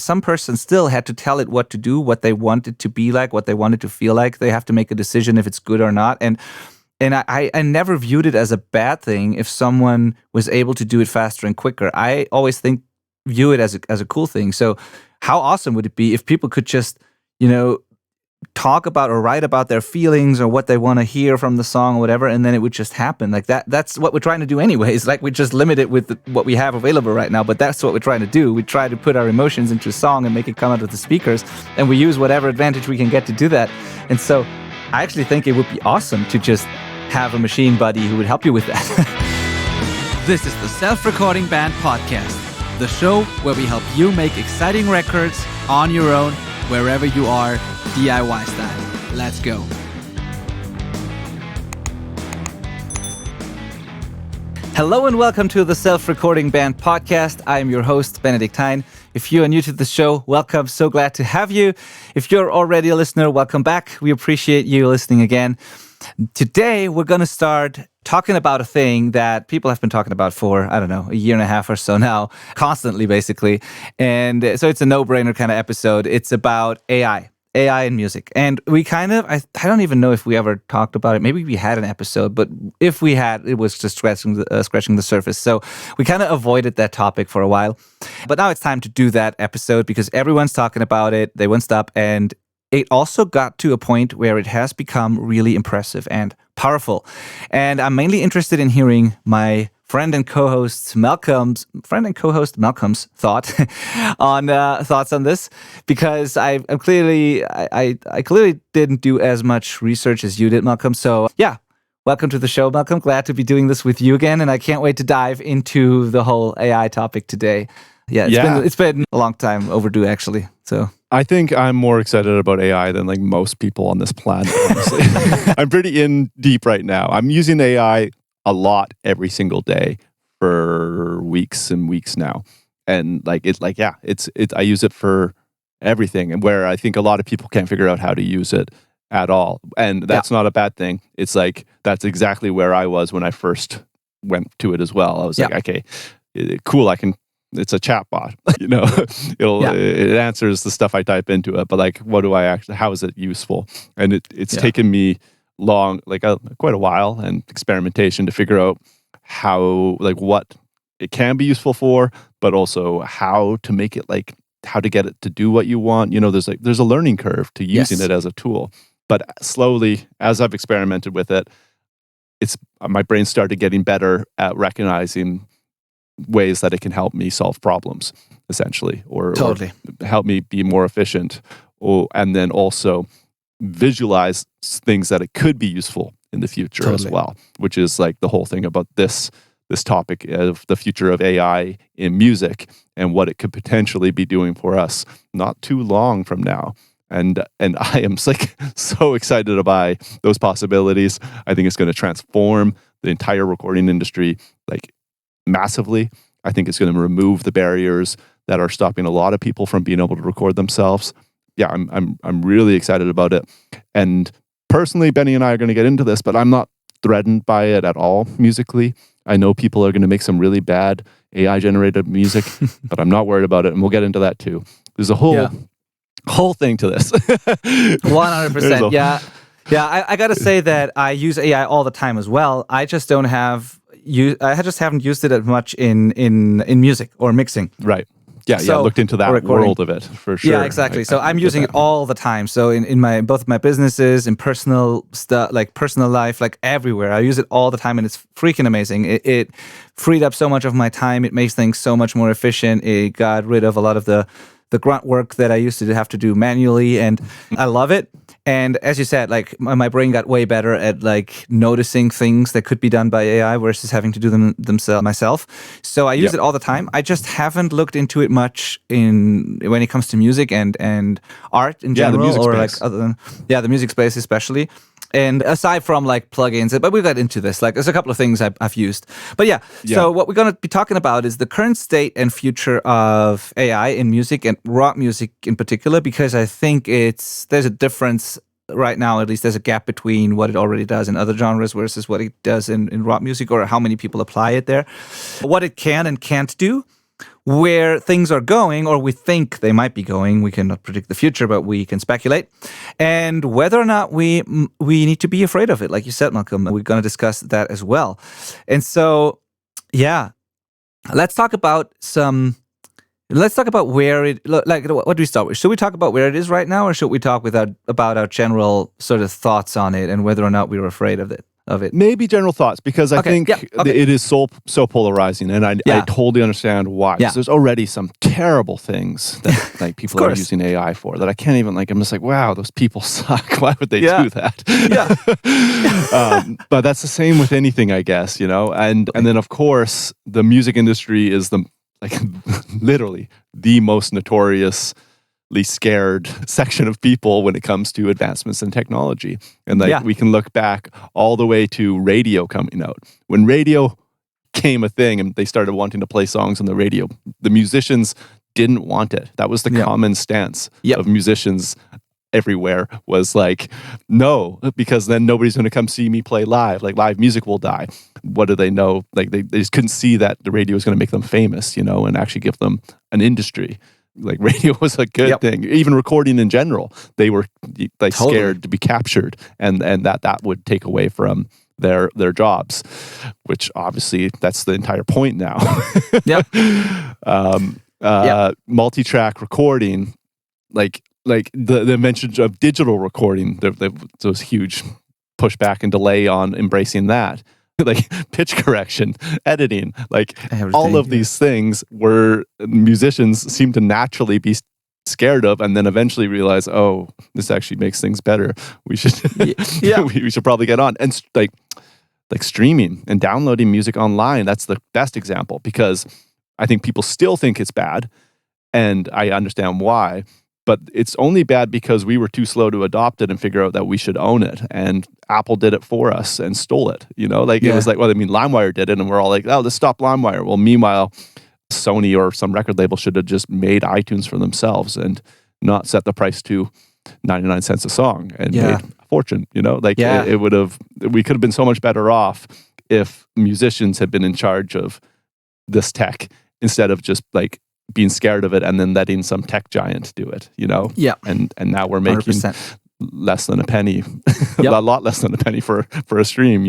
some person still had to tell it what to do, what they want it to be like, what they want it to feel like. They have to make a decision if it's good or not. And I never viewed it as a bad thing if someone was able to do it faster and quicker. I always view it as a cool thing. So how awesome would it be if people could just, talk about or write about their feelings or what they want to hear from the song or whatever, and then it would just happen like that. That's what we're trying to do anyways. Like, we just limit it with what we have available right now, but that's what we're trying to do. We try to put our emotions into a song and make it come out of the speakers, and we use whatever advantage we can get to do that. And so I actually think it would be awesome to just have a machine buddy who would help you with that. This is the Self-Recording Band Podcast, the show where we help you make exciting records on your own, wherever you are, DIY style. Let's go. Hello and welcome to the Self-Recording Band Podcast. I am your host, Benedict Hein. If you are new to the show, welcome. So glad to have you. If you're already a listener, welcome back. We appreciate you listening again. Today, we're going to start talking about a thing that people have been talking about for, a year and a half or so now, constantly, basically. And so it's a no-brainer kind of episode. It's about AI in music. And we I don't even know if we ever talked about it. Maybe we had an episode, but if we had, it was just scratching the surface. So we kind of avoided that topic for a while. But now it's time to do that episode because everyone's talking about it. They won't stop. And it also got to a point where it has become really impressive and powerful. And I'm mainly interested in hearing my friend and co-host Malcolm's thoughts on this, because I clearly didn't do as much research as you did, Malcolm. So yeah, welcome to the show, Malcolm. Glad to be doing this with you again, and I can't wait to dive into the whole AI topic today. It's been a long time overdue, actually. So I think I'm more excited about AI than like most people on this planet, honestly. I'm pretty in deep right now. I'm using AI a lot every single day for weeks and weeks now. And I use it for everything, and where I think a lot of people can't figure out how to use it at all. And that's not a bad thing. It's like, that's exactly where I was when I first went to it as well. I was like, okay, cool, it's a chatbot, it answers the stuff I type into it, but like, how is it useful? And it's taken me quite a while and experimentation to figure out what it can be useful for, but also how to make it how to get it to do what you want. There's a learning curve to using it as a tool, but slowly, as I've experimented with it, my brain started getting better at recognizing ways that it can help me solve problems, essentially, or help me be more efficient, and then also visualize things that it could be useful in the future as well, which is like the whole thing about this topic of the future of AI in music and what it could potentially be doing for us not too long from now. And I am so excited by those possibilities. I think it's going to transform the entire recording industry massively. I think it's going to remove the barriers that are stopping a lot of people from being able to record themselves. Yeah, I'm really excited about it. And personally, Benny and I are going to get into this, but I'm not threatened by it at all musically. I know people are going to make some really bad AI-generated music, but I'm not worried about it, and we'll get into that too. There's a whole thing to this. 100%. Yeah, I got to say that I use AI all the time as well. I just haven't used it as much in music or mixing. Right. Yeah, I looked into that world of it for sure. Yeah, exactly. So I'm using it all the time. So in both my businesses, in personal stuff, personal life, everywhere, I use it all the time, and it's freaking amazing. It freed up so much of my time. It makes things so much more efficient. It got rid of a lot of the grunt work that I used to have to do manually, and I love it. And as you said, my brain got way better at noticing things that could be done by AI versus having to do them myself. So I use it all the time. I just haven't looked into it much when it comes to music and art in general, the music space especially. And aside from plugins, but we got into this. There's a couple of things I've used. But so what we're going to be talking about is the current state and future of AI in music and rock music in particular, because I think there's a difference right now. At least there's a gap between what it already does in other genres versus what it does in rock music, or how many people apply it there, what it can and can't do, where things are going, or we think they might be going. We cannot predict the future, but we can speculate. And whether or not we need to be afraid of it, like you said, Malcolm, we're going to discuss that as well. And so, yeah, let's talk about where it, like, what do we start with? Should we talk about where it is right now, or should we talk about our general sort of thoughts on it and whether or not we were afraid of it? Maybe general thoughts, because I think it is so polarizing, and I totally understand why. Because there's already some terrible things that like people are using AI for that I can't even I'm just like, wow, those people suck. Why would they do that? But that's the same with anything, I guess, And then of course the music industry is literally the most notoriously scared section of people when it comes to advancements in technology. And we can look back all the way to radio coming out. When radio became a thing and they started wanting to play songs on the radio, the musicians didn't want it. That was the common stance of musicians everywhere, was like, no, because then nobody's going to come see me play live. Like, live music will die. What do they know? Like, they just couldn't see that the radio was going to make them famous, and actually give them an industry. Like, radio was a good thing. Even recording in general, they were scared to be captured, and that would take away from their jobs, which obviously that's the entire point now. Multi-track recording, like the invention of digital recording, there was huge pushback and delay on embracing that. Like pitch correction, editing, all of these things where musicians seem to naturally be scared of, and then eventually realize, oh, this actually makes things better. We should, we should probably get on. And like streaming and downloading music online, that's the best example, because I think people still think it's bad, and I understand why. But it's only bad because we were too slow to adopt it and figure out that we should own it. And Apple did it for us and stole it. It was like, LimeWire did it, and we're all like, oh, let's stop LimeWire. Well, meanwhile, Sony or some record label should have just made iTunes for themselves and not set the price to 99 cents a song and made a fortune. It would have. We could have been so much better off if musicians had been in charge of this tech instead of just being scared of it and then letting some tech giant do it, And now we're making 100%. Less than a penny, a lot less than a penny for a stream,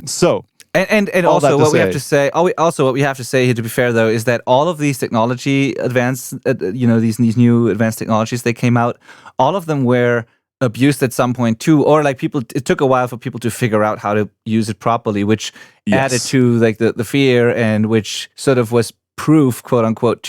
So, and also what we have to say, what we have to say here, to be fair though, is that all of these technology these new advanced technologies, they came out, all of them were abused at some point too, or it took a while for people to figure out how to use it properly, which added to the fear, and which sort of was proof, quote unquote,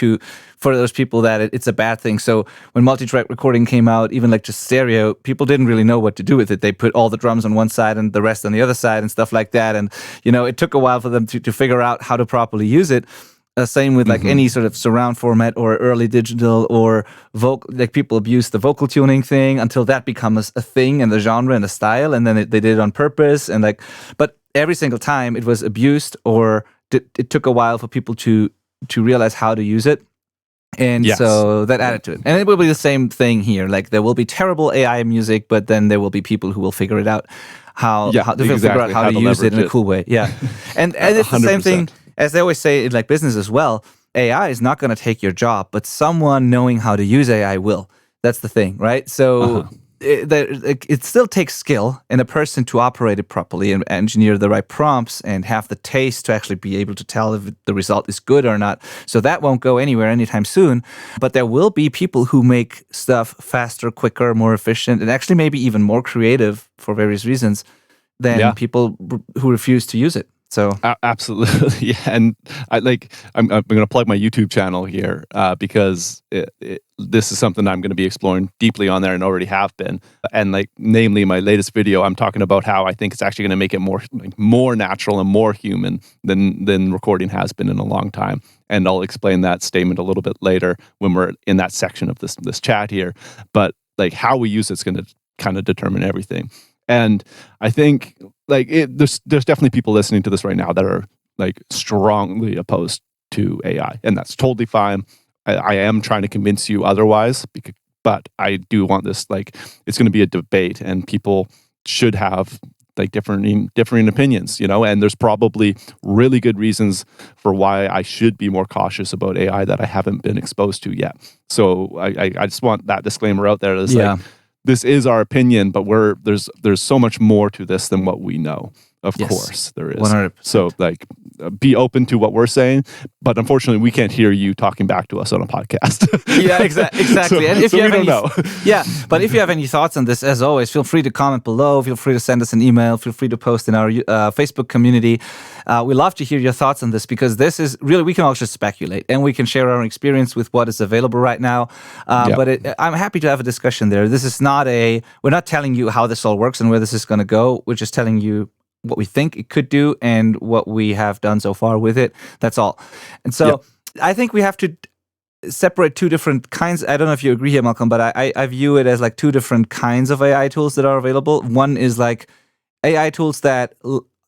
for those people that it's a bad thing. So when multi-track recording came out, even just stereo, people didn't really know what to do with it. They put all the drums on one side and the rest on the other side and stuff like that. And it took a while for them to figure out how to properly use it. Same with any sort of surround format or early digital or vocal. People abuse the vocal tuning thing until that becomes a thing and the genre and the style, and then they did it on purpose. And but every single time it was abused, or it took a while for people to realize how to use it. And so that added to it. And it will be the same thing here. There will be terrible AI music, but then there will be people who will figure it out how to figure out how to use it in a cool way. Yeah. And it's the same thing, as they always say in business as well. AI is not going to take your job, but someone knowing how to use AI will. That's the thing, right? So it still takes skill in a person to operate it properly and engineer the right prompts and have the taste to actually be able to tell if the result is good or not. So that won't go anywhere anytime soon. But there will be people who make stuff faster, quicker, more efficient, and actually maybe even more creative for various reasons than people who refuse to use it. So absolutely, and I'm going to plug my YouTube channel here because this is something I'm going to be exploring deeply on there and already have been. And namely, my latest video, I'm talking about how I think it's actually going to make it more natural and more human than recording has been in a long time. And I'll explain that statement a little bit later when we're in that section of this chat here. But how we use it's going to kind of determine everything. And I think there's definitely people listening to this right now that are strongly opposed to AI, and that's totally fine. I am trying to convince you otherwise, but I do want this. It's going to be a debate, and people should have like differing opinions, and there's probably really good reasons for why I should be more cautious about AI that I haven't been exposed to yet. So I just want that disclaimer out there. It's like, this is our opinion, but there's so much more to this than what we know. Of course, there is. 100%. So, like, be open to what we're saying, but unfortunately, we can't hear you talking back to us on a podcast. Yeah, exactly. And if so you we have don't know. But if you have any thoughts on this, as always, feel free to comment below. Feel free to send us an email. Feel free to post in our Facebook community. We love to hear your thoughts on this, because this is really, we can all just speculate and we can share our experience with what is available right now. But I'm happy to have a discussion there. This is not we're not telling you how this all works and where this is going to go. We're just telling you what we think it could do and what we have done so far with it. That's all. And so I think we have to separate two different kinds. I don't know if you agree here, Malcolm, but I view it as like two different kinds of AI tools that are available. One is like AI tools that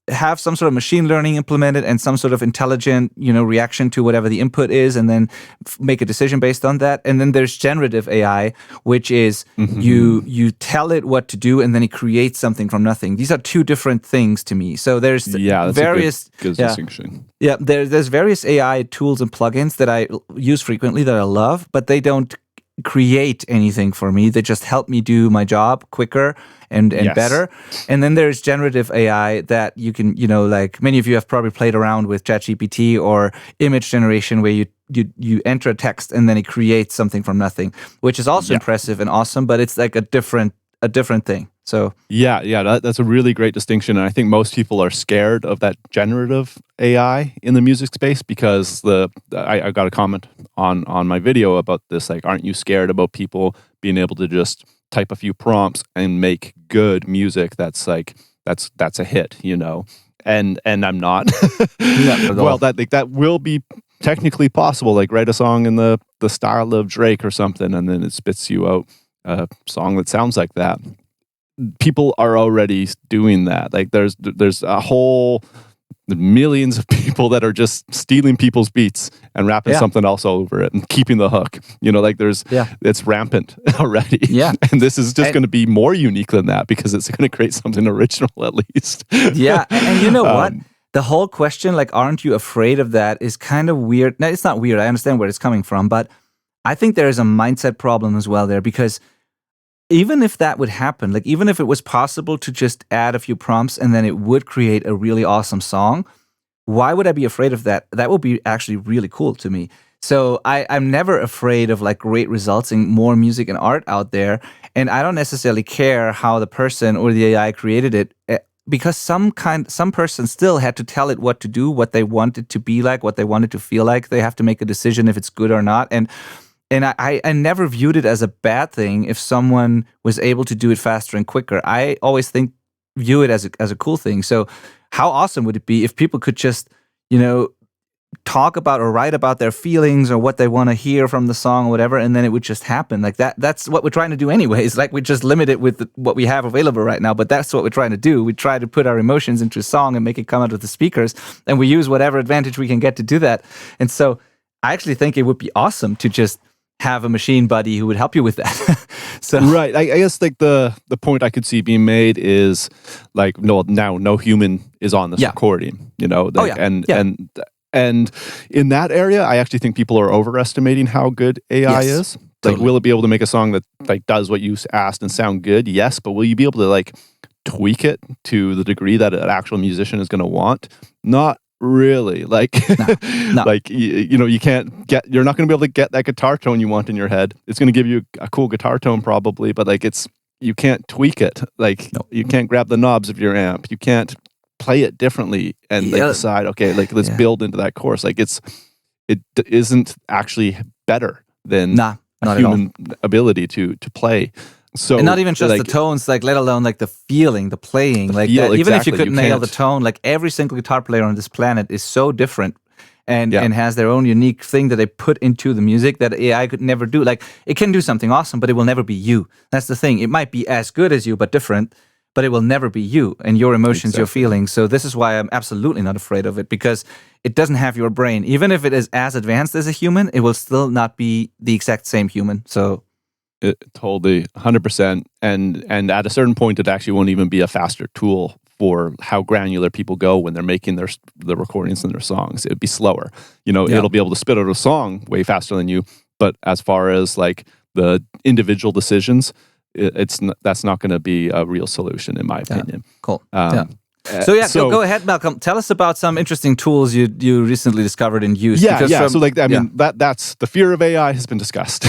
have some sort of machine learning implemented and some sort of intelligent, reaction to whatever the input is, and then make a decision based on that. And then there's generative AI, which is you tell it what to do and then it creates something from nothing. These are two different things to me. So there's various good distinction. Yeah, there's various AI tools and plugins that I use frequently that I love, but they don't create anything for me. They just help me do my job quicker and better. And then there's generative AI that you can, like many of you have probably played around with ChatGPT or image generation, where you enter a text and then it creates something from nothing, which is also impressive and awesome, but it's like a different thing. So that's a really great distinction, and I think most people are scared of that generative AI in the music space, because I got a comment on my video about this, like, aren't you scared about people being able to just type a few prompts and make good music that's a hit, and I'm not. Well, that will be technically possible, like write a song in the style of Drake or something, and then it spits you out a song that sounds like that. People are already doing that. Like there's a whole millions of people that are just stealing people's beats and rapping something else all over it and keeping the hook. It's rampant already. Yeah. And this is just going to be more unique than that, because it's going to create something original at least. Yeah. And you know what? The whole question, like, aren't you afraid of that, is kind of weird. No, it's not weird. I understand where it's coming from, but I think there is a mindset problem as well there, because even if that would happen, like even if it was possible to just add a few prompts and then it would create a really awesome song, why would I be afraid of that? That would be actually really cool to me. So I'm never afraid of like great results and more music and art out there. And I don't necessarily care how the person or the AI created it, because some person still had to tell it what to do, what they want it to be like, what they want it to feel like. They have to make a decision if it's good or not. And I never viewed it as a bad thing if someone was able to do it faster and quicker. I always view it as a cool thing. So how awesome would it be if people could just, talk about or write about their feelings or what they want to hear from the song or whatever, and then it would just happen like that. That's what we're trying to do anyways. Like, we just limit it with what we have available right now, but that's what we're trying to do. We try to put our emotions into a song and make it come out of the speakers, and we use whatever advantage we can get to do that. And so I actually think it would be awesome to just have a machine buddy who would help you with that. So right, I guess like the point I could see being made is like, no human is on this recording, and in that area, I actually think people are overestimating how good AI is. Like, will it be able to make a song that like does what you asked and sound good? Yes, but will you be able to like tweak it to the degree that an actual musician is going to want? Not really. Like, no. Like you're not going to be able to get that guitar tone you want in your head. It's going to give you a cool guitar tone probably, but like you can't tweak it. Like you can't grab the knobs of your amp. You can't play it differently and like decide, okay, like let's build into that chorus. Like it isn't actually better than a human ability to play. So, and not even just the tones, like let alone like the feeling, the playing, like that. Even if you could nail the tone, like every single guitar player on this planet is so different and has their own unique thing that they put into the music that AI could never do. Like, it can do something awesome, but it will never be you. That's the thing. It might be as good as you, but different, but it will never be you and your emotions, your feelings. So this is why I'm absolutely not afraid of it, because it doesn't have your brain. Even if it is as advanced as a human, it will still not be the exact same human. So it totally 100%. And at a certain point, it actually won't even be a faster tool for how granular people go when they're making the recordings and their songs. It'd be slower. It'll be able to spit out a song way faster than you. But as far as like the individual decisions, that's not going to be a real solution, in my opinion. Cool. Go ahead, Malcolm. Tell us about some interesting tools you recently discovered and used. That's the fear of AI has been discussed.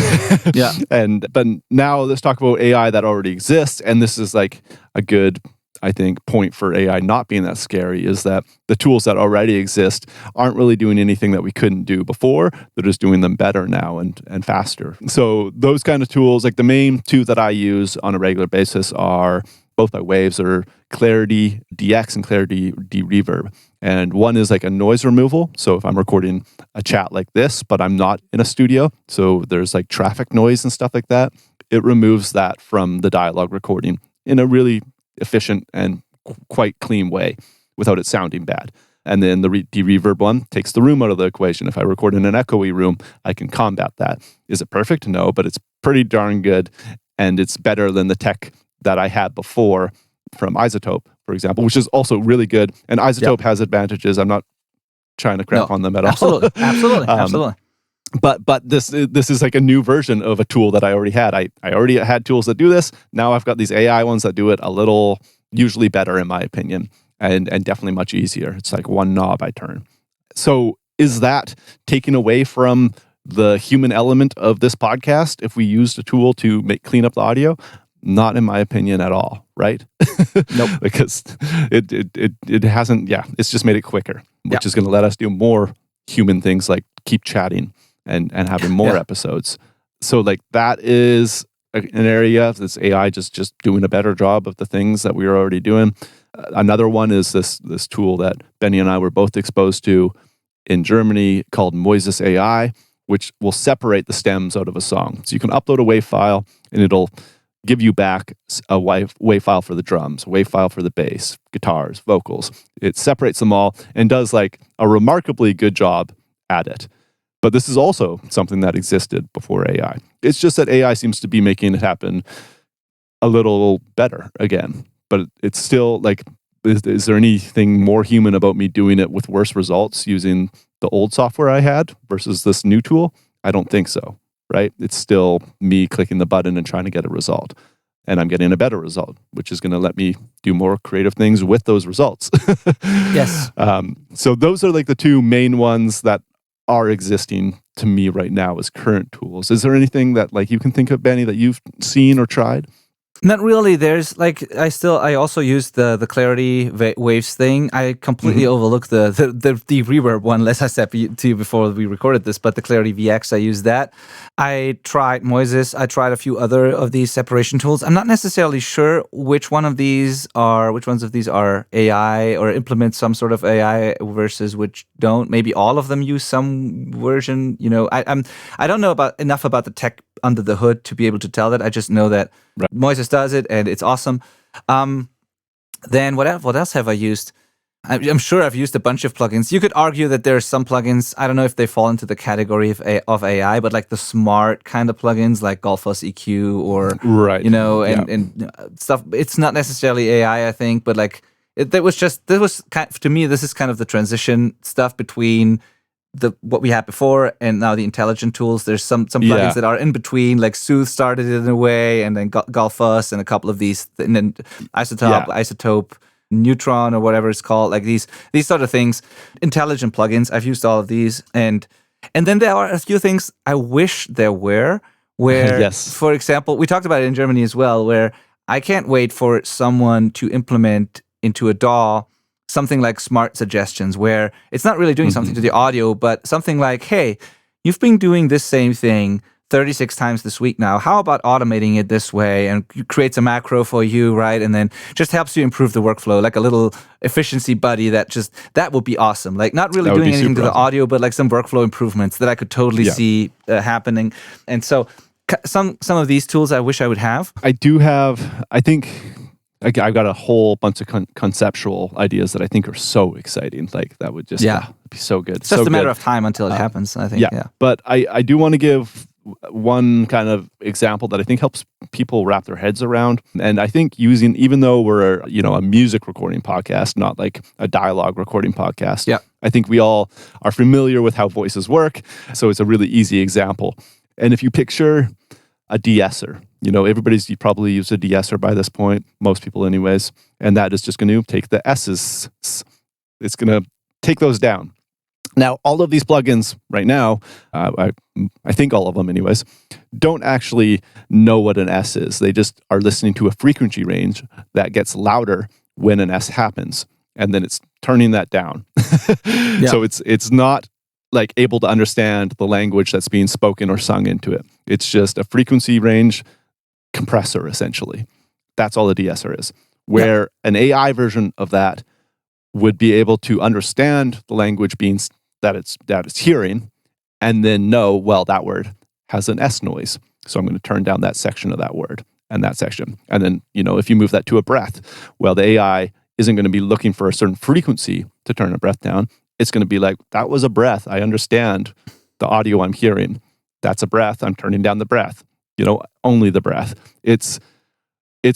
But now let's talk about AI that already exists. And this is like a good, I think, point for AI not being that scary, is that the tools that already exist aren't really doing anything that we couldn't do before. They're just doing them better now and faster. So those kind of tools, like the main two that I use on a regular basis are both by Waves, are Clarity DX and Clarity D-Reverb. And one is like a noise removal. So if I'm recording a chat like this, but I'm not in a studio, so there's like traffic noise and stuff like that, it removes that from the dialogue recording in a really efficient and quite clean way without it sounding bad. And then the D-Reverb one takes the room out of the equation. If I record in an echoey room, I can combat that. Is it perfect? No, but it's pretty darn good. And it's better than the tech that I had before from Isotope, for example, which is also really good. And Isotope has advantages. I'm not trying to crap on them at all. Absolutely. But this is like a new version of a tool that I already had. I already had tools that do this. Now I've got these AI ones that do it a little, usually better in my opinion, and definitely much easier. It's like one knob I turn. So is that taking away from the human element of this podcast if we used a tool to clean up the audio? Not in my opinion at all, right? Nope. Because it hasn't, it's just made it quicker, which is going to let us do more human things like keep chatting and having more episodes. So like that is an area that's AI just doing a better job of the things that we were already doing. Another one is this tool that Benny and I were both exposed to in Germany called Moises AI, which will separate the stems out of a song. So you can upload a WAV file and it'll give you back a WAV file for the drums, a WAV file for the bass, guitars, vocals. It separates them all and does like a remarkably good job at it. But this is also something that existed before AI. It's just that AI seems to be making it happen a little better again. But it's still like, is there anything more human about me doing it with worse results using the old software I had versus this new tool? I don't think so. Right? It's still me clicking the button and trying to get a result. And I'm getting a better result, which is going to let me do more creative things with those results. Yes. So those are like the two main ones that are existing to me right now as current tools. Is there anything that like you can think of, Benny, that you've seen or tried? Not really. There's like I also use the Clarity Waves thing. I completely overlooked the reverb one, as I said to you before we recorded this. But the Clarity VX, I use that. I tried Moises. I tried a few other of these separation tools. I'm not necessarily sure which ones of these are AI or implement some sort of AI versus which don't. Maybe all of them use some version. I don't know enough about the tech under the hood to be able to tell that. I just know that Moises does it and it's awesome. Then what else have I used? I'm sure I've used a bunch of plugins. You could argue that there are some plugins, I don't know if they fall into the category of AI, but like the smart kind of plugins like Golfos EQ or, and stuff. It's not necessarily AI, I think, but like to me, this is kind of the transition stuff between what we had before and now the intelligent tools. There's some plugins that are in between, like Soothe started it in a way, and then Golfos and a couple of these, and then Isotope, Neutron or whatever it's called, like these sort of things. Intelligent plugins, I've used all of these, and then there are a few things I wish there were, where, for example, we talked about it in Germany as well, where I can't wait for someone to implement into a DAW something like smart suggestions, where it's not really doing something to the audio, but something like, hey, you've been doing this same thing 36 times this week now. How about automating it this way? And creates a macro for you, right? And then just helps you improve the workflow, like a little efficiency buddy that would be awesome. Like not really doing anything to the audio, but like some workflow improvements that I could totally see happening. And so some of these tools I wish I would have. I do have, I think, I've got a whole bunch of conceptual ideas that I think are so exciting. Like that would just be so good. It's just a matter of time until it happens, I think. But I do want to give one kind of example that I think helps people wrap their heads around. And I think even though we're, a music recording podcast, not like a dialogue recording podcast, I think we all are familiar with how voices work. So it's a really easy example. And if you picture a de-esser, you probably used a de-esser by this point, most people anyways, and that is just going to take the S's. It's going to take those down. Now, all of these plugins right now, I think all of them anyways, don't actually know what an S is. They just are listening to a frequency range that gets louder when an S happens, and then it's turning that down. So it's not like able to understand the language that's being spoken or sung into it. It's just a frequency range compressor, essentially. That's all a de-esser is. Where an AI version of that would be able to understand the language that it's hearing, and then know, well, that word has an S noise, so I'm going to turn down that section of that word and that section. And then, if you move that to a breath, well, the AI isn't going to be looking for a certain frequency to turn a breath down. It's going to be like, that was a breath. I understand the audio I'm hearing. That's a breath. I'm turning down the breath. Only the breath. It's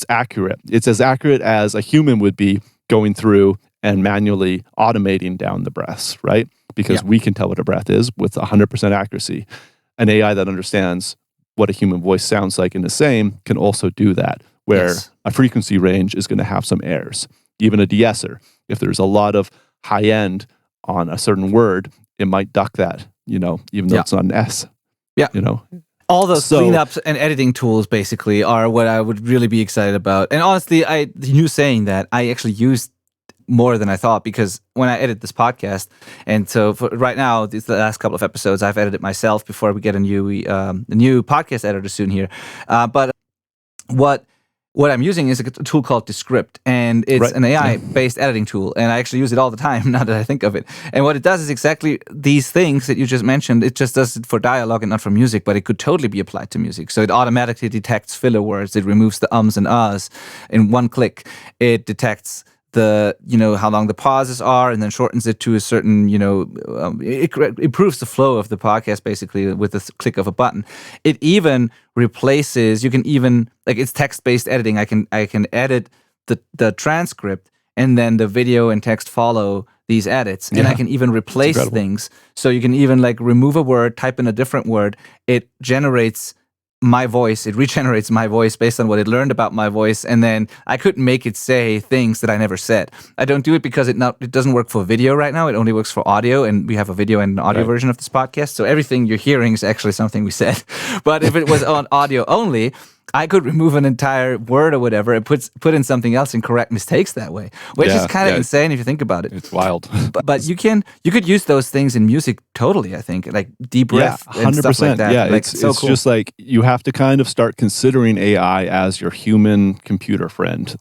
accurate. It's as accurate as a human would be going through and manually automating down the breaths, right? Because we can tell what a breath is with 100% accuracy. An AI that understands what a human voice sounds like in the same can also do that, where a frequency range is going to have some errors. Even a de-esser, if there's a lot of high end on a certain word, it might duck that, even though it's not an S. All those cleanups and editing tools basically are what I would really be excited about. And honestly, you saying that, I actually used more than I thought, because when I edit this podcast, and so for right now, the last couple of episodes, I've edited myself before we get a new podcast editor soon here. But what I'm using is a tool called Descript, and it's an AI-based editing tool, and I actually use it all the time now that I think of it. And what it does is exactly these things that you just mentioned. It just does it for dialogue and not for music, but it could totally be applied to music. So it automatically detects filler words. It removes the ums and ahs in one click. It detects how long the pauses are, and then shortens it to a certain, it improves the flow of the podcast basically with the click of a button. It even replaces, you can even, like, it's text-based editing. I can edit the transcript, and then the video and text follow these edits. And I can even replace things. So you can even remove a word, type in a different word. It generates my voice, it regenerates my voice based on what it learned about my voice, and then I couldn't make it say things that I never said. I don't do it because it doesn't work for video right now. It only works for audio, and we have a video and an audio version of this podcast, so everything you're hearing is actually something we said. But if it was on audio only, I could remove an entire word or whatever and put in something else and correct mistakes that way, which is kind of insane if you think about it. It's wild. but you could use those things in music totally, I think, like deep breath and stuff like that. Yeah, it's cool. Just like you have to kind of start considering AI as your human computer friend.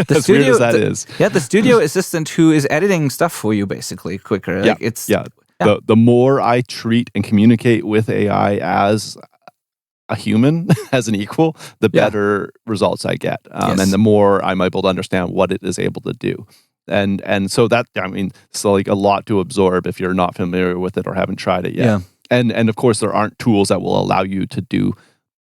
As weird as that is. Yeah, the studio assistant who is editing stuff for you basically quicker. The more I treat and communicate with AI as a human, as an equal, the better results I get. And the more I'm able to understand what it is able to do. And so that, it's like a lot to absorb if you're not familiar with it or haven't tried it yet. Yeah. And of course, there aren't tools that will allow you to do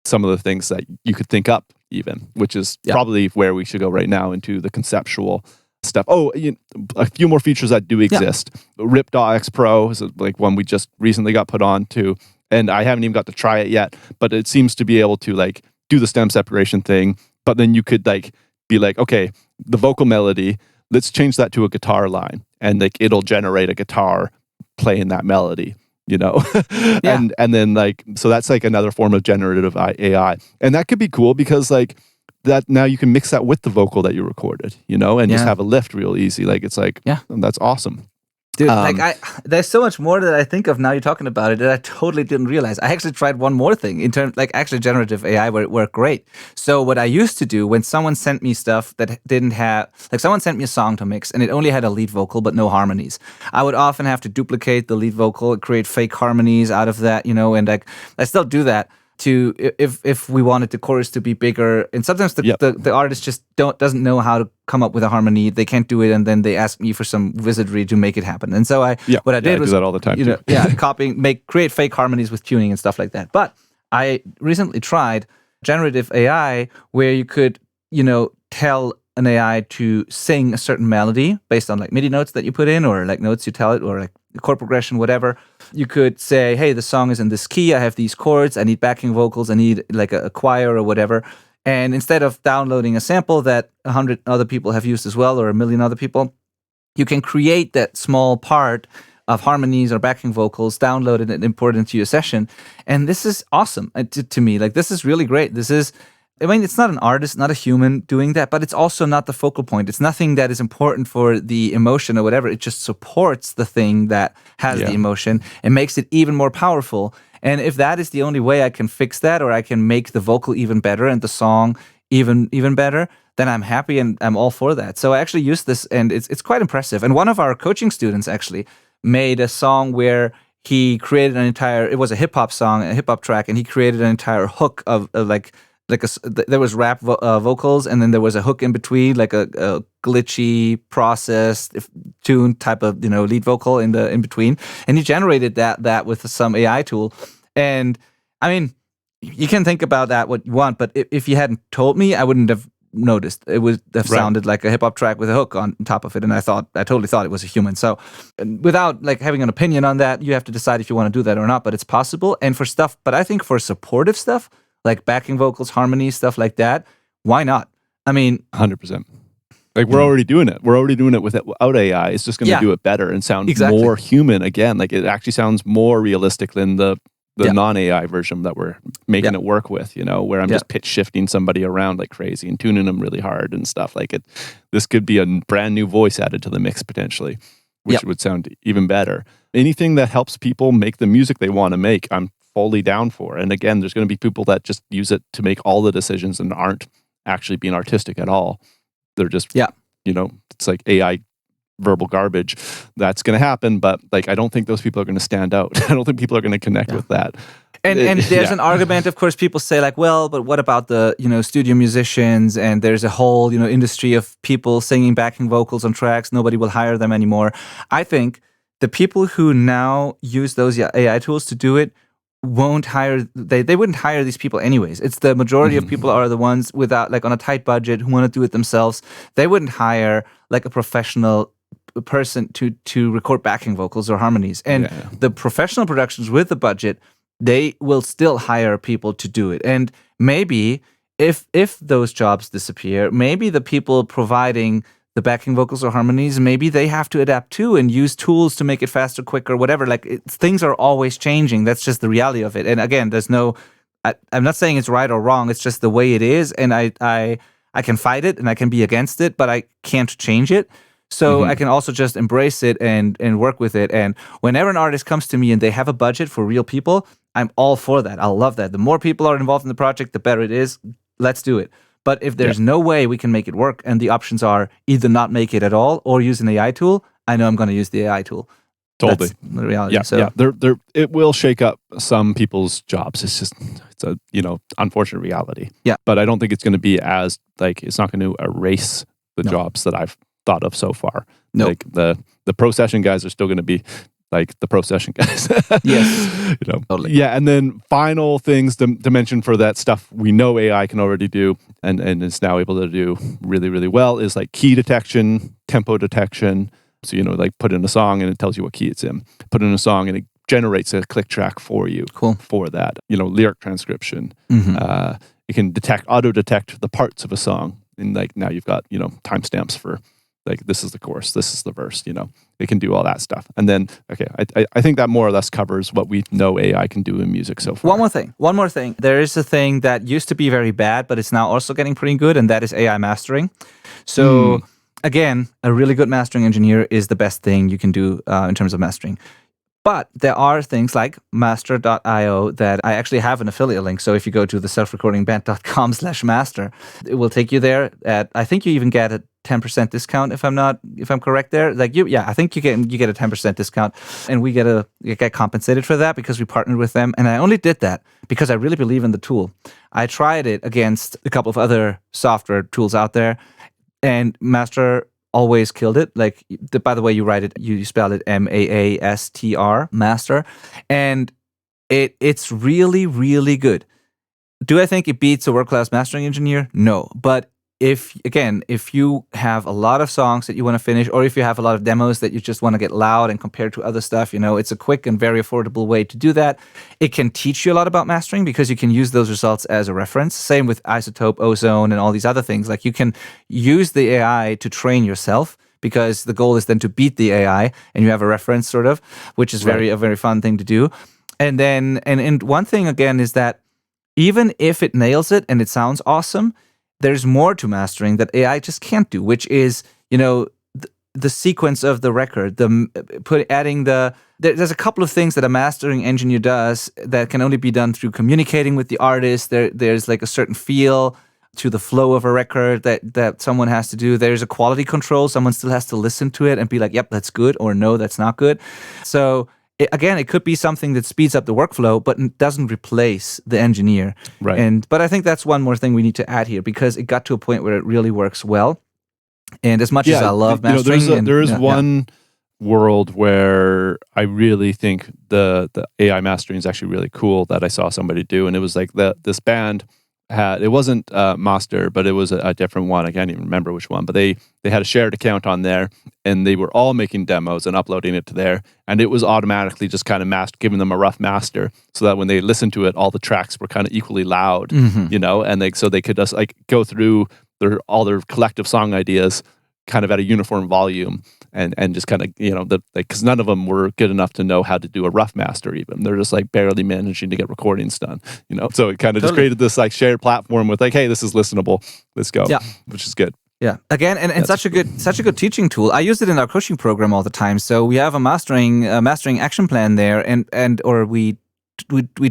some of the things that you could think up even, which is probably where we should go right now, into the conceptual stuff. A few more features that do exist. Rip.x Pro is like one we just recently got put on to. And I haven't even got to try it yet, but it seems to be able to do the stem separation thing. But then you could be like, okay, the vocal melody, let's change that to a guitar line, and it'll generate a guitar playing that melody, and then so that's another form of generative AI, and that could be cool because that now you can mix that with the vocal that you recorded, and just have a lift real easy. That's awesome. Dude, there's so much more that I think of now you're talking about it that I totally didn't realize. I actually tried one more thing in terms, actually generative AI, where it worked great. So what I used to do when someone sent me stuff that didn't have, someone sent me a song to mix and it only had a lead vocal but no harmonies, I would often have to duplicate the lead vocal, create fake harmonies out of that, and I still do that. To if we wanted the chorus to be bigger, and sometimes the artist just doesn't know how to come up with a harmony, they can't do it, and then they ask me for some wizardry to make it happen. And so what I did was do that all the time. Create fake harmonies with tuning and stuff like that. But I recently tried generative AI where you could, tell an AI to sing a certain melody based on like MIDI notes that you put in or like notes you tell it or like chord progression, whatever. You could say, hey, the song is in this key. I have these chords. I need backing vocals. I need like a choir or whatever. And instead of downloading a sample that 100 other people have used as well or a million other people, you can create that small part of harmonies or backing vocals, download it and import it into your session. And this is awesome to me. Like, this is really great. It's not an artist, not a human doing that, but it's also not the focal point. It's nothing that is important for the emotion or whatever. It just supports the thing that has the emotion and makes it even more powerful. And if that is the only way I can fix that, or I can make the vocal even better and the song even better, then I'm happy and I'm all for that. So I actually used this, and it's quite impressive. And one of our coaching students actually made a song where he created it was a hip hop song, a hip hop track, and he created an entire hook of there was rap vocals, and then there was a hook in between, like a glitchy, processed tune type of lead vocal in between, and he generated that with some AI tool. And I mean, you can think about that what you want, but if you hadn't told me, I wouldn't have noticed. It would have sounded like a hip hop track with a hook on top of it, and I totally thought it was a human. So, without like having an opinion on that, you have to decide if you want to do that or not. But it's possible, and but I think for supportive stuff, like backing vocals, harmonies, stuff like that, why not? I mean, 100%. Like, we're already doing it. We're already doing it without AI. It's just going to do it better and sound more human again. Like, it actually sounds more realistic than the non-AI version that we're making it work with, where I'm just pitch shifting somebody around like crazy and tuning them really hard and stuff. Like, this could be a brand new voice added to the mix potentially, which would sound even better. Anything that helps people make the music they want to make, I'm fully down for. And again, there's going to be people that just use it to make all the decisions and aren't actually being artistic at all. They're just, it's like AI verbal garbage. That's going to happen, but like, I don't think those people are going to stand out. I don't think people are going to connect with that. And there's an argument, of course, people say like, well, but what about the, studio musicians? And there's a whole, industry of people singing backing vocals on tracks. Nobody will hire them anymore. I think the people who now use those AI tools to do it won't hire, they wouldn't hire these people anyways. It's the majority of people are the ones without, like, on a tight budget who want to do it themselves. They wouldn't hire like a professional person to record backing vocals or harmonies. And the professional productions with the budget, they will still hire people to do it. And maybe if those jobs disappear, maybe the people providing the backing vocals or harmonies, maybe they have to adapt too and use tools to make it faster, quicker, whatever. Like, things are always changing. That's just the reality of it. And again, I'm not saying it's right or wrong. It's just the way it is. And I can fight it and I can be against it, but I can't change it. So I can also just embrace it and work with it. And whenever an artist comes to me and they have a budget for real people, I'm all for that. I'll love that. The more people are involved in the project, the better it is. Let's do it. But if there's no way we can make it work and the options are either not make it at all or use an AI tool, I know I'm going to use the AI tool. Totally. That's the reality. It will shake up some people's jobs. It's a, unfortunate reality. Yeah. But I don't think it's going to be as, like, it's not going to erase the jobs that I've thought of so far. No. Like, the pro session guys are still going to be like the pro session guys. Yes. Totally. Yeah. And then final things to mention for that stuff we know AI can already do and is now able to do really, really well is like key detection, tempo detection. So, like, put in a song and it tells you what key it's in. Put in a song and it generates a click track for you. Cool. For that. Lyric transcription. It can auto detect the parts of a song. And like, now you've got, timestamps for, like, this is the chorus, this is the verse, it can do all that stuff. And then, I think that more or less covers what we know AI can do in music so far. One more thing. There is a thing that used to be very bad, but it's now also getting pretty good, and that is AI mastering. So, again, a really good mastering engineer is the best thing you can do in terms of mastering. But there are things like master.io that I actually have an affiliate link. So if you go to the selfrecordingband.com/master, it will take you there I think you even get a 10% discount if I'm correct there. Like, I think you get a 10% discount, and we get compensated for that because we partnered with them. And I only did that because I really believe in the tool. I tried it against a couple of other software tools out there, and Master always killed it. Like, by the way, you write it, you spell it MAASTR, master. And It's really, really good. Do I think it beats a world-class mastering engineer? No. But if you have a lot of songs that you want to finish, or if you have a lot of demos that you just want to get loud and compare to other stuff, it's a quick and very affordable way to do that. It can teach you a lot about mastering because you can use those results as a reference. Same with Isotope, Ozone, and all these other things. Like, you can use the AI to train yourself, because the goal is then to beat the AI, and you have a reference, sort of, which is a very fun thing to do. And then, and one thing again is that even if it nails it and it sounds awesome, there's more to mastering that AI just can't do, which is, the sequence of the record, there's a couple of things that a mastering engineer does that can only be done through communicating with the artist. There's like a certain feel to the flow of a record that someone has to do. There's a quality control. Someone still has to listen to it and be like, yep, that's good, or no, that's not good. So it could be something that speeds up the workflow, but it doesn't replace the engineer. Right. But I think that's one more thing we need to add here, because it got to a point where it really works well. And as much as I love mastering, there is one world where I really think the AI mastering is actually really cool that I saw somebody do, and it was like this band it wasn't Master, but it was a different one. I can't even remember which one, but they had a shared account on there, and they were all making demos and uploading it to there, and it was automatically just kind of giving them a rough master, so that when they listened to it, all the tracks were kind of equally loud, and so they could just like go through all their collective song ideas kind of at a uniform volume, and just kind of, because none of them were good enough to know how to do a rough master even. They're just like barely managing to get recordings done, So it kind of just created this like shared platform with like, hey, this is listenable, let's go, which is good. Yeah. Again, and such a good teaching tool. I use it in our coaching program all the time. So we have a mastering action plan there, or we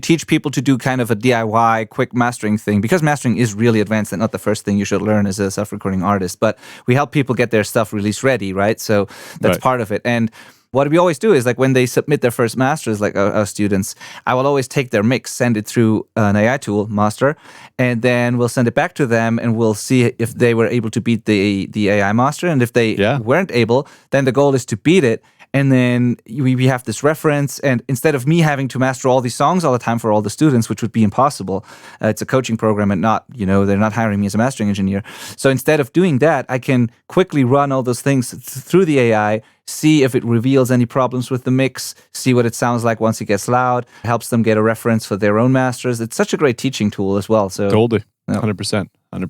teach people to do kind of a DIY quick mastering thing, because mastering is really advanced and not the first thing you should learn as a self-recording artist. But we help people get their stuff release ready, right? So that's part of it. And what we always do is, like, when they submit their first masters, like our students, I will always take their mix, send it through an AI tool, Master, and then we'll send it back to them, and we'll see if they were able to beat the AI master. And if they weren't able, then the goal is to beat it. And then we have this reference, and instead of me having to master all these songs all the time for all the students, which would be impossible, it's a coaching program and not, they're not hiring me as a mastering engineer. So instead of doing that, I can quickly run all those things through the AI, see if it reveals any problems with the mix, see what it sounds like once it gets loud, helps them get a reference for their own masters. It's such a great teaching tool as well. So totally, 100%. And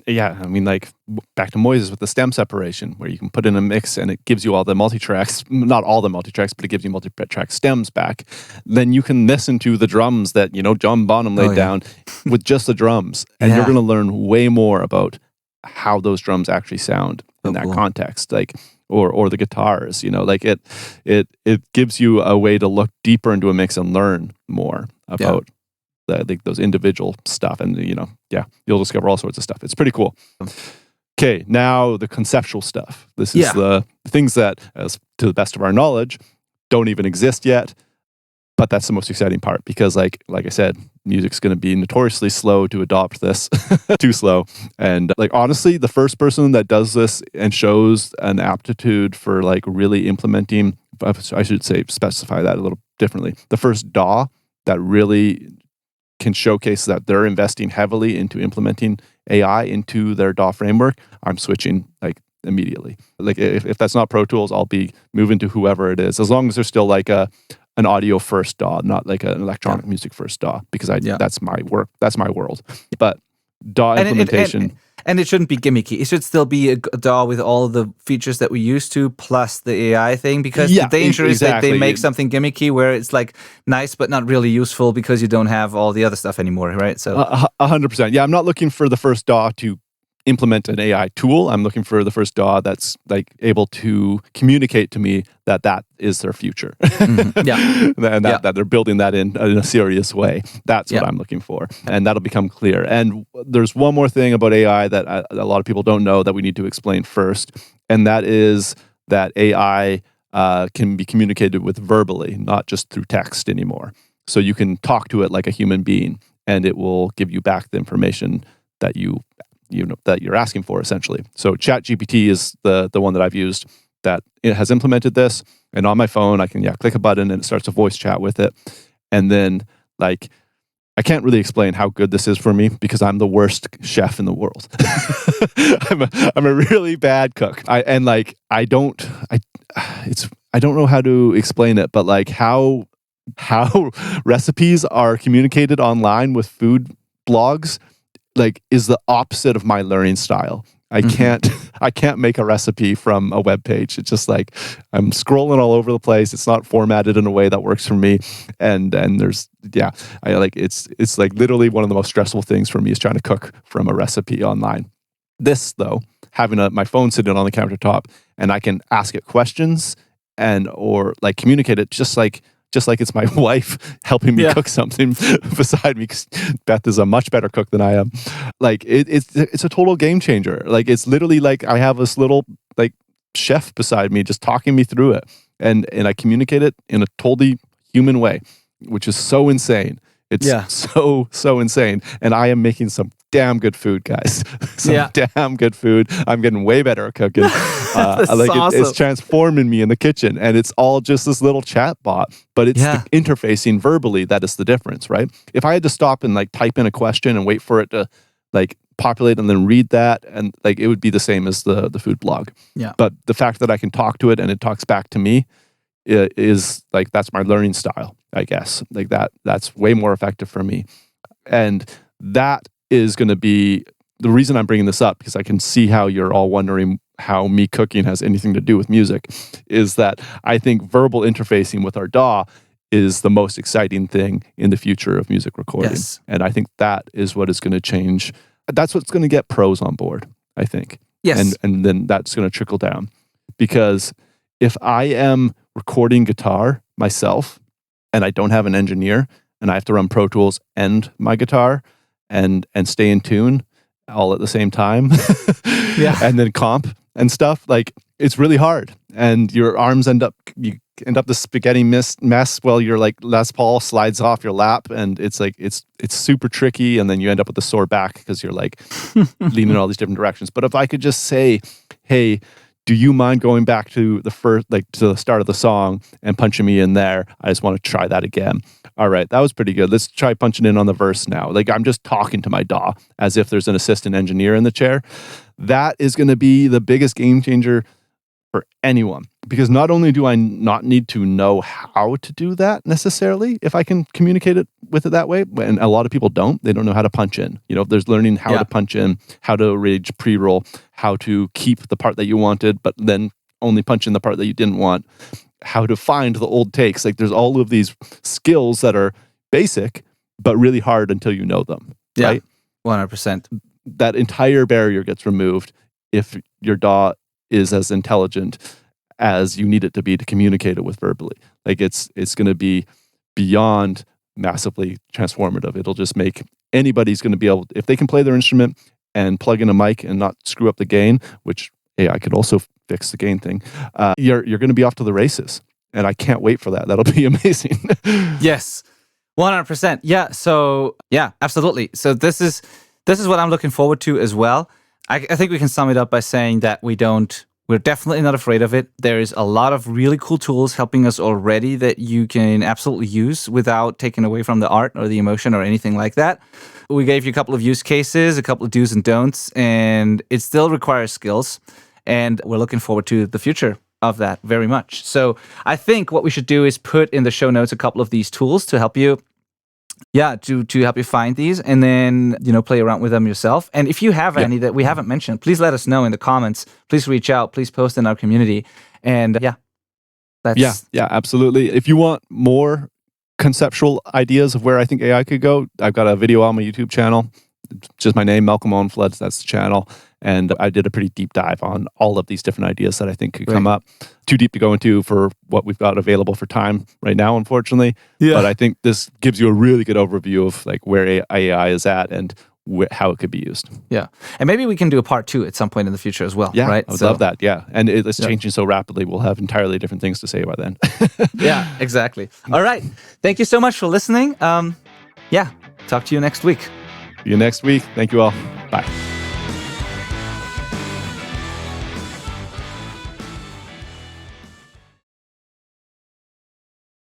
I mean, like, back to Moises with the stem separation, where you can put in a mix and it gives you all the multi-tracks, not all the multi-tracks, but it gives you multi-track stems back. Then you can listen to the drums that, John Bonham laid down with just the drums. And you're going to learn way more about how those drums actually sound in that context. Like, or the guitars, like it gives you a way to look deeper into a mix and learn more about those individual stuff, and you'll discover all sorts of stuff. It's pretty cool. Okay, now the conceptual stuff. This is the things that, as to the best of our knowledge, don't even exist yet. But that's the most exciting part, because like I said, music's going to be notoriously slow to adopt this, too slow. And like, honestly, the first person that does this and shows an aptitude for like really implementing, I should say, specify that a little differently. The first DAW that really can showcase that they're investing heavily into implementing AI into their DAW framework, I'm switching like immediately. Like, if that's not Pro Tools, I'll be moving to whoever it is, as long as there's still like an audio first DAW, not like an electronic music first DAW, because that's my work, that's my world. But DAW implementation. And it shouldn't be gimmicky. It should still be a DAW with all the features that we used to, plus the AI thing. Because the danger is that they make something gimmicky where it's like nice but not really useful, because you don't have all the other stuff anymore, right? So 100%. Yeah, I'm not looking for the first DAW to implement an AI tool. I'm looking for the first DAW that's like able to communicate to me that is their future. And that they're building that in a serious way. That's what I'm looking for. And that'll become clear. And there's one more thing about AI that a lot of people don't know that we need to explain first. And that is that AI can be communicated with verbally, not just through text anymore. So you can talk to it like a human being, and it will give you back the information that that you're asking for, essentially. So ChatGPT is the one that I've used that it has implemented this, and on my phone I can click a button and it starts a voice chat with it, And then like, I can't really explain how good this is for me because I'm the worst chef in the world. I'm a really bad cook. I don't know how to explain it, but like how recipes are communicated online with food blogs like is the opposite of my learning style. I can't make a recipe from a web page. It's just like I'm scrolling all over the place. It's not formatted in a way that works for me. And there's I like it's like literally one of the most stressful things for me is trying to cook from a recipe online. This though, having my phone sitting on the countertop and I can ask it questions or like communicate it just like it's my wife helping me cook something beside me, because Beth is a much better cook than I am. Like it's a total game changer. Like it's literally like I have this little like chef beside me just talking me through it, and I communicate it in a totally human way, which is so insane. It's so insane. And I am making some damn good food, guys. Damn good food. I'm getting way better at cooking. Awesome. It's transforming me in the kitchen. And it's all just this little chat bot. But it's the interfacing verbally that is the difference, right? If I had to stop and like type in a question and wait for it to like populate and then read that, and like it would be the same as the food blog. Yeah. But the fact that I can talk to it and it talks back to me is like, that's my learning style, I guess. Like that's way more effective for me. And that is going to be the reason I'm bringing this up, because I can see how you're all wondering how me cooking has anything to do with music, is that I think verbal interfacing with our DAW is the most exciting thing in the future of music recording. Yes. And I think that is what is going to change. That's what's going to get pros on board, I think. Yes. And then that's going to trickle down. Because if I am recording guitar myself and I don't have an engineer and I have to run Pro Tools and my guitar and stay in tune all at the same time and then comp and stuff, like it's really hard, and your arms end up the spaghetti mess while your like Les Paul slides off your lap, and it's like it's super tricky, and then you end up with a sore back because you're like leaning in all these different directions. But if I could just say, hey, do you mind going back to the first, like to the start of the song and punching me in there? I just want to try that again. All right, that was pretty good. Let's try punching in on the verse now. Like I'm just talking to my DAW as if there's an assistant engineer in the chair. That is going to be the biggest game changer for anyone, because not only do I not need to know how to do that necessarily if I can communicate it with it that way, and a lot of people don't. They don't know how to punch in. You know, there's learning how to punch in, how to arrange pre-roll, how to keep the part that you wanted, but then only punch in the part that you didn't want, how to find the old takes. Like there's all of these skills that are basic, but really hard until you know them. Yeah, right? 100%. That entire barrier gets removed if your DAW is as intelligent as you need it to be to communicate it with verbally. Like it's going to be beyond massively transformative. It'll just make anybody's going to be able, if they can play their instrument and plug in a mic and not screw up the gain, which I could also fix the gain thing. You're going to be off to the races, and I can't wait for that. That'll be amazing. Yes, 100%. Yeah. So yeah, absolutely. So this is what I'm looking forward to as well. I think we can sum it up by saying that we're definitely not afraid of it. There is a lot of really cool tools helping us already that you can absolutely use without taking away from the art or the emotion or anything like that. We gave you a couple of use cases, a couple of do's and don'ts, and it still requires skills. And we're looking forward to the future of that very much. So I think what we should do is put in the show notes a couple of these tools to help you to help you find these, and then, play around with them yourself. And if you have any that we haven't mentioned, please let us know in the comments. Please reach out. Please post in our community. And absolutely. If you want more conceptual ideas of where I think AI could go, I've got a video on my YouTube channel. Just my name, Malcolm Owen Floods. That's the channel. And I did a pretty deep dive on all of these different ideas that I think could come up. Too deep to go into for what we've got available for time right now, unfortunately. Yeah. But I think this gives you a really good overview of like where AI is at and how it could be used. Yeah. And maybe we can do a part 2 at some point in the future as well. Yeah, right? I would love that. Yeah. And it's changing so rapidly. We'll have entirely different things to say by then. Yeah, exactly. All right. Thank you so much for listening. Talk to you next week. See you next week. Thank you all. Bye.